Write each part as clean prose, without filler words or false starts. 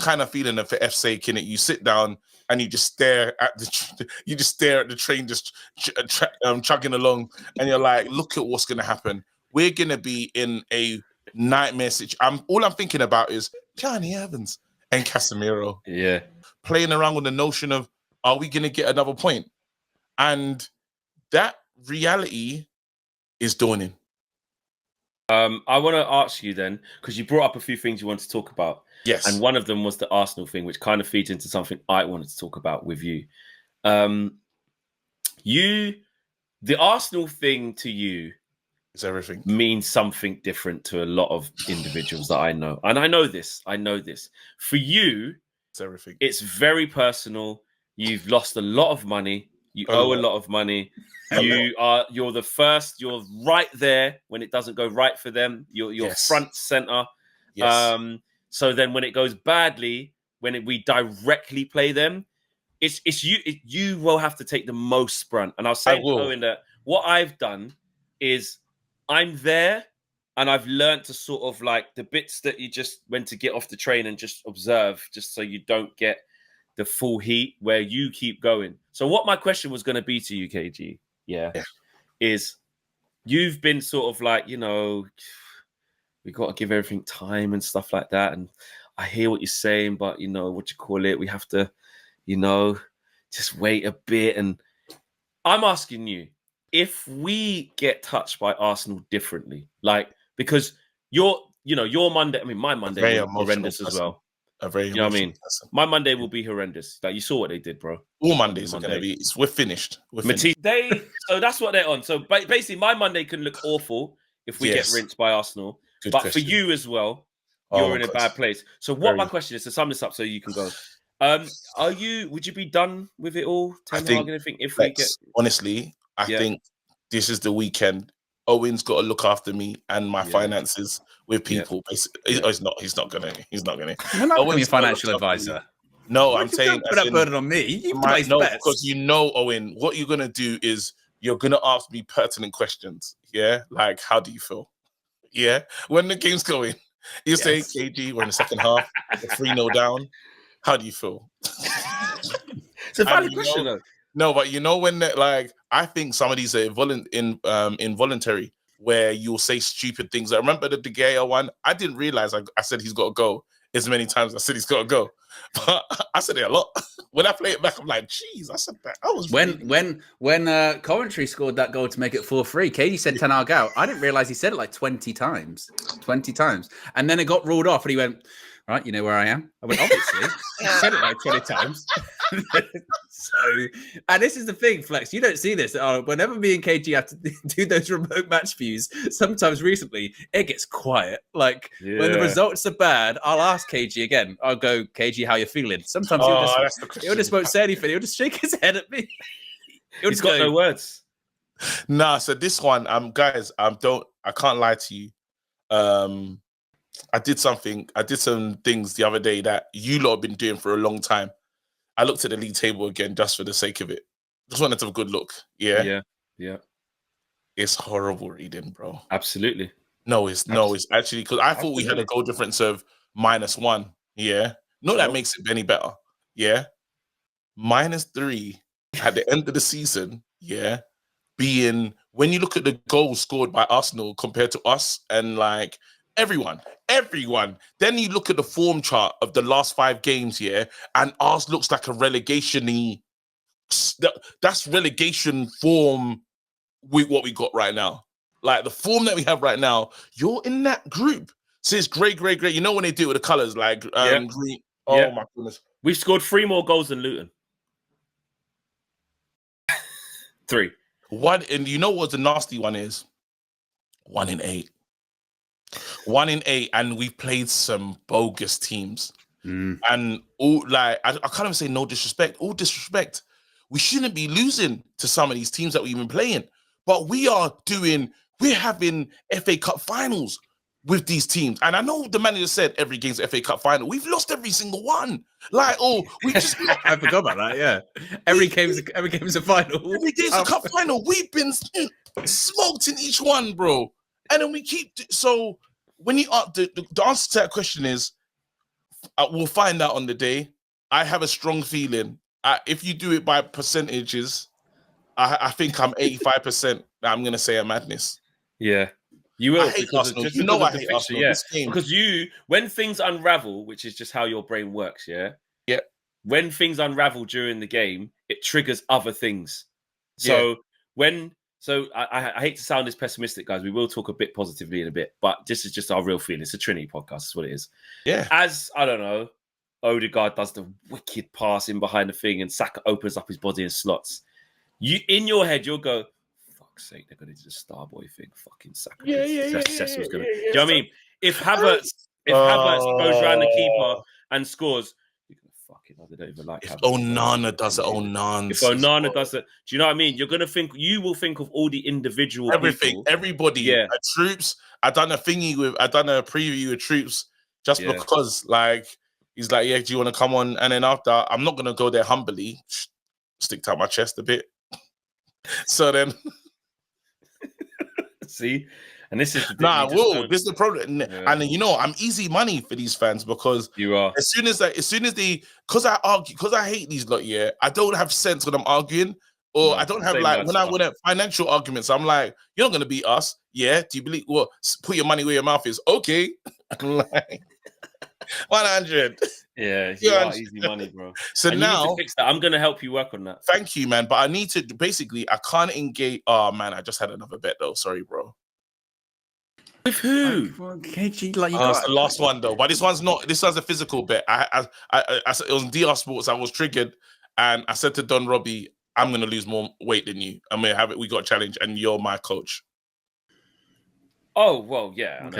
kind of feeling of for F's sake, innit? You sit down and you just stare at the train just chugging along, and you're like, look at what's gonna happen. We're gonna be in a nightmare situation. All I'm thinking about is Johnny Evans and Casemiro. Yeah, playing around with the notion of, are we gonna get another point? And that reality is dawning. I want to ask you then, because you brought up a few things you want to talk about. Yes. And one of them was the Arsenal thing, which kind of feeds into something I wanted to talk about with you. The Arsenal thing to you is everything. Means something different to a lot of individuals that I know. And I know this. For you, it's everything. It's very personal. You've lost a lot of money. You owe a lot of money. You're the first. You're right there when it doesn't go right for them. You're front center. Yes. So then when it goes badly, we directly play them, it's you. You will have to take the most brunt. And I was saying to Owen that what I've done is I'm there, and I've learned to sort of like the bits that you just went to get off the train and just observe, just so you don't get the full heat where you keep going. So what my question was going to be to you, KG, is you've been sort of like, we got to give everything time and stuff like that. And I hear what you're saying, but we have to, just wait a bit. And I'm asking you, if we get touched by Arsenal differently, because your Monday, my Monday was horrendous as well. You know what I mean? My Monday will be horrendous. Like, you saw what they did, bro. All Mondays are going to be. We're finished. So that's what they're on. So basically, my Monday can look awful if we get rinsed by Arsenal. Good but question. For you as well, you're in a bad place. So my question is, to sum this up so you can go. Would you be done with it all? Honestly, I think this is the weekend. Owen's got to look after me and my finances with people. Basically, he's not gonna. You're not going to be a financial advisor. No, I'm saying put that burden on me. You place bets. Because Owen, what you're gonna do is you're gonna ask me pertinent questions. Yeah, like how do you feel? Yeah, when the game's going, you say, KG, we're in the second half, 3-0 down. How do you feel? It's a valid question, though. No, but when I think some of these are involuntary, where you'll say stupid things. I remember the De Gea one. I didn't realize I said he's got to go as many times as I said he's got to go. But I said it a lot. When I play it back, I'm like, geez, I said that. When Coventry scored that goal to make it 4-3, Katie said Ten Hag out. I didn't realize he said it like 20 times. 20 times. And then it got ruled off and he went, right, you know where I am? I went, obviously. He said it like 20 times. And this is the thing, Flex. You don't see this. Whenever me and KG have to do those remote match views, sometimes recently, it gets quiet. When the results are bad, I'll ask KG again. I'll go, KG, how you feeling? Sometimes he'll just won't say anything. He'll just shake his head at me. He's got no words. Nah, so this one, guys, I can't lie to you. I did some things the other day that you lot have been doing for a long time. I looked at the league table again just for the sake of it. Just wanted to have a good look. Yeah. It's horrible reading, bro. Absolutely. No, it's actually, because I thought we had a goal difference of -1. Yeah. No, that makes it any better. Yeah. -3 at the end of the season. Yeah. Being, when you look at the goals scored by Arsenal compared to us and everyone. Then you look at the form chart of the last 5 games, and ours looks like a relegation-y. That's relegation form with what we got right now. Like the form that we have right now, you're in that group. So it's great. You know when they do it with the colours, green. Oh my goodness. We've scored 3 more goals than Luton. 3. One, and you know what the nasty one is? 1 in 8. 1 in 8, and we've played some bogus teams. And all I can't even say no disrespect. All disrespect. We shouldn't be losing to some of these teams that we've been playing, but we're having FA Cup finals with these teams. And I know the manager said every game's FA Cup final. We've lost every single one. We just I forgot about that. Yeah, every game's a final. Every game's a cup final. We've been smoked in each one, bro. And then we keep when you the answer to that question is we'll find out on the day. I have a strong feeling. If you do it by percentages, I think I'm 85% that I'm going to say a madness. Yeah. You will. I hate Arsenal. You know I hate Arsenal. Yeah. This game. Because when things unravel, which is just how your brain works, yeah? Yeah. When things unravel during the game, it triggers other things. So I hate to sound this pessimistic, guys. We will talk a bit positively in a bit, but this is just our real feeling. It's a Trinity podcast. That's what it is. Yeah. As, I don't know, Odegaard does the wicked pass in behind the thing and Saka opens up his body and slots. In your head, you'll go, fuck's sake, they're going to do the Starboy thing. Fucking Saka. Do you know what I mean? If Havertz goes around the keeper and scores, you're going to fucking, I don't even like If Onana does it, If Onana does it, do you know what I mean? You will think of all the individual people. Everybody. Yeah. Troops. I done a preview with Troops just because, like, he's like, yeah, do you want to come on? And then after, I'm not going to go there humbly, stick out my chest a bit. So then, see, and this is this is the problem, and you know I'm easy money for these fans because you are. As soon as they, because I argue, because I hate these lot. Yeah, I don't have sense when I'm arguing, or I don't have when I win financial arguments. I'm like, you're not gonna beat us. Yeah, do you believe? Well, put your money where your mouth is. Okay, I'm like 100. Yeah, you are easy money, bro. So and now, you need to fix that. I'm gonna help you work on that. Thank you, man. But I need to basically, I can't engage. Oh man, I just had another bet though. Sorry, bro. With who? KG, like it's the last one though. But this one's not. This one's a physical bet. I it was DR Sports. I was triggered, and I said to Don Robbie, "I'm gonna lose more weight than you. I'm gonna have it. We got a challenge, and you're my coach." Oh well, yeah.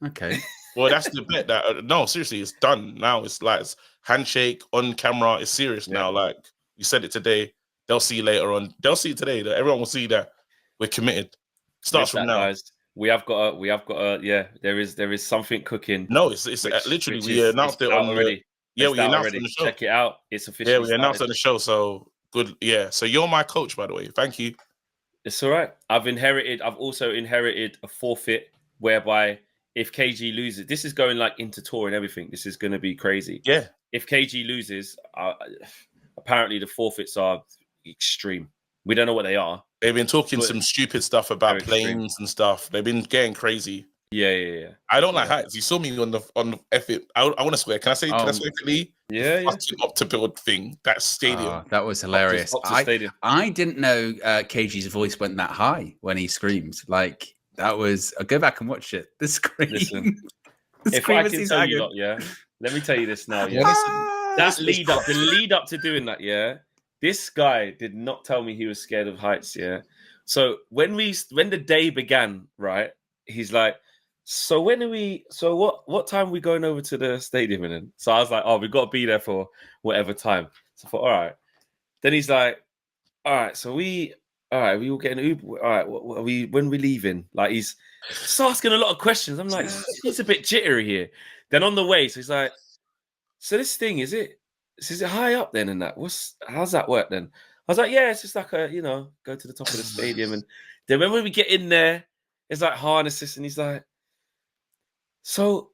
Okay. Well, that's the bet. That no, seriously, it's done now. It's like it's handshake on camera. It's serious now. Like you said it today. They'll see you later on. They'll see it today. Everyone will see that we're committed. Starts from now. Guys. We have got a. Yeah, there is something cooking. No, it's literally we announced it on already. We announced on the show. Check it out. It's officially. Yeah, we announced on the show. So good. Yeah. So you're my coach, by the way. Thank you. It's all right. I've also inherited a forfeit whereby if KG loses, this is going like into tour and everything. This is going to be crazy. Yeah. If KG loses, apparently the forfeits are extreme. We don't know what they are. They've been talking some stupid stuff about planes and stuff. They've been getting crazy. Yeah. I don't like heights. You saw me on the F it. I want to swear. Can I say quickly? Yeah. Up to build thing. That stadium. That was hilarious. I didn't know KG's voice went that high when he screamed. Like that was. Go back and watch it. The scream. Listen, if I can tell you, let me tell you this now. Yeah. The lead up to doing that. Yeah. This guy did not tell me he was scared of heights, yeah? So when the day began, right, he's like, so what time are we going over to the stadium in? So I was like, we've got to be there for whatever time. So I thought, all right. Then he's like, all right, we will get an Uber. All right, when are we leaving? Like he's just asking a lot of questions. I'm like, he's a bit jittery here. Then on the way, so he's like, so this thing, is it high up then and that? How's that work then? I was like, yeah, it's just like go to the top of the stadium. And then when we get in there, it's like harnesses. And he's like, so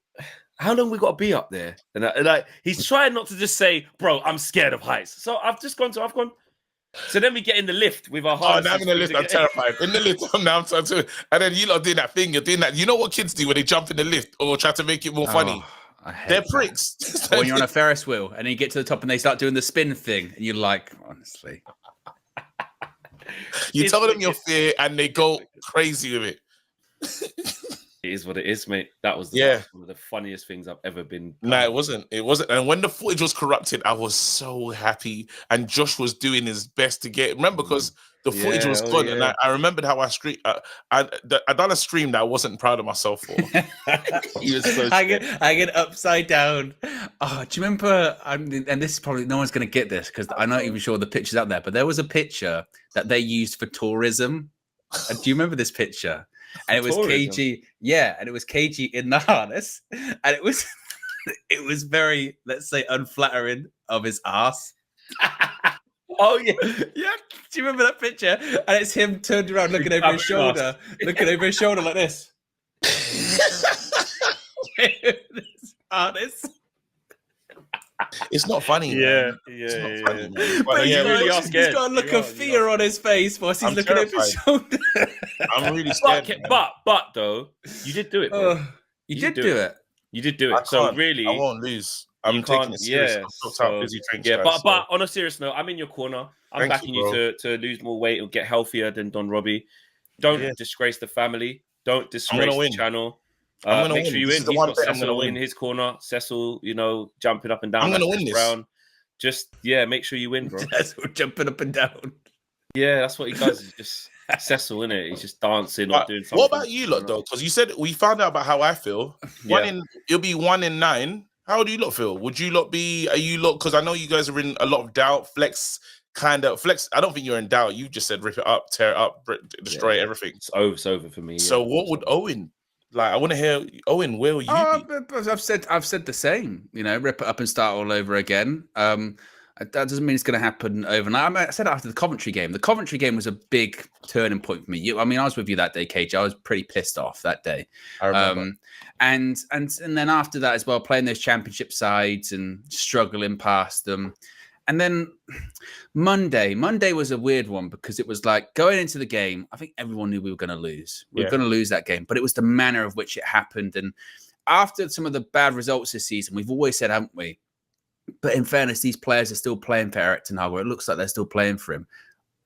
how long we got to be up there? And like, he's trying not to just say, bro, I'm scared of heights. So I've gone. So then we get in the lift with our harnesses. Oh, I'm in the lift. I'm terrified. In the lift, now I'm trying. And then you lot doing that thing. You're doing that. You know what kids do when they jump in the lift or try to make it more funny? They're pricks. When you're on a Ferris wheel and you get to the top and they start doing the spin thing, and you're like, honestly, you tell them your fear and they go crazy with it. It is what it is, mate. That was one of the funniest things I've ever been. No, it wasn't. And when the footage was corrupted, I was so happy. And Josh was doing his best to get. Remember, because the footage was gone, and I remembered how I screamed. I done a stream that I wasn't proud of myself for. He was so I get upside down. Oh, do you remember? And this is probably no one's going to get this because I'm not even sure the picture's out there. But there was a picture that they used for tourism. Do you remember this picture? And it was KG, and it was KG in the harness, and it was very, let's say, unflattering of his ass. Oh yeah. Do you remember that picture? And it's him turned around, looking over his shoulder like this. This harness. It's not funny, man. It's not funny, man. But you really are he's scared. got a look of fear on his face whilst he's looking over his shoulder. I'm really scared. But though, you did do it, bro. You did do it. You did do it. So really, I won't lose. I'm taking it serious. I'm busy drinks, guys, but on a serious note, I'm in your corner. I'm backing you to lose more weight or get healthier than Don Robbie. Don't disgrace the family. Don't disgrace the channel. Make sure you win. He's got Cecil in his corner. Cecil, jumping up and down. I'm going to win this. Brown. Just, make sure you win, bro. Cecil jumping up and down. Yeah, that's what he does. He's just Cecil, innit? He's just dancing or doing something. What about you lot, though? Because you said we found out about how I feel. It'll be 1 in 9. How do you lot feel? Would you lot be? Are you lot? Because I know you guys are in a lot of doubt. Flex. I don't think you're in doubt. You just said rip it up, tear it up, destroy everything. It's over for me. Yeah. So what would Owen? Like, I want to hear Owen. Where will you be? I've said the same. Rip it up and start all over again. That doesn't mean it's going to happen overnight. I said it after the Coventry game. The Coventry game was a big turning point for me. I was with you that day, KJ. I was pretty pissed off that day. I remember. And then after that as well, playing those championship sides and struggling past them. And then Monday was a weird one because it was like going into the game, I think everyone knew we were going to lose. We were going to lose that game, but it was the manner of which it happened. And after some of the bad results this season, we've always said, haven't we? But in fairness, these players are still playing for Eric Ten Hag, or it looks like they're still playing for him.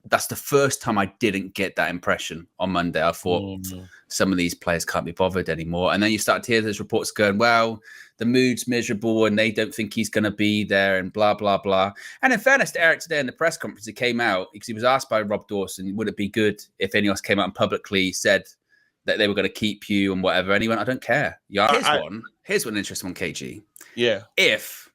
That's the first time I didn't get that impression on Monday. I thought some of these players can't be bothered anymore. And then you start to hear those reports going, well, the mood's miserable and they don't think he's going to be there and blah, blah, blah. And in fairness to Eric today in the press conference, he came out because he was asked by Rob Dawson, would it be good if Ineos came out and publicly said that they were going to keep you and whatever? And he went, I don't care. Yeah, here's one interesting one, KG. Yeah. If...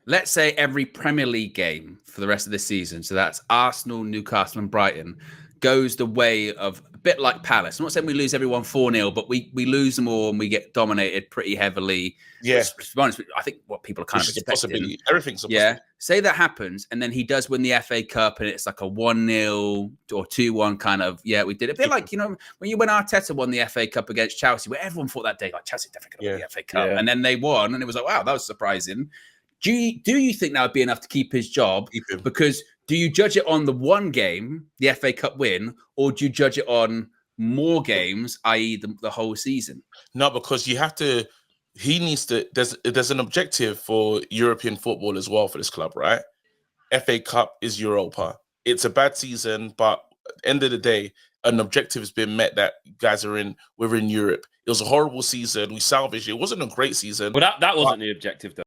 let's say every Premier League game for the rest of this season, so that's Arsenal, Newcastle and Brighton, goes the way of a bit like Palace. I'm not saying we lose everyone 4-0, but we lose them all and we get dominated pretty heavily. Yeah. To be honest, I think what people are kind of expecting. Everything's a possibility. Yeah. Say that happens and then he does win the FA Cup and it's like a 1-0 or 2-1 kind of, we did it. A bit like, when Arteta won the FA Cup against Chelsea, where everyone thought that day, like, Chelsea definitely going to win the FA Cup. Yeah. And then they won and it was like, wow, that was surprising. Do you think that would be enough to keep his job? Because do you judge it on the one game, the FA Cup win, or do you judge it on more games, i.e. the whole season? No, because you have to. He needs to. There's an objective for European football as well for this club, right? FA Cup is Europa. It's a bad season, but at the end of the day, an objective has been met. That guys we're in Europe. It was a horrible season. We salvaged it. It wasn't a great season. But that wasn't the objective, though.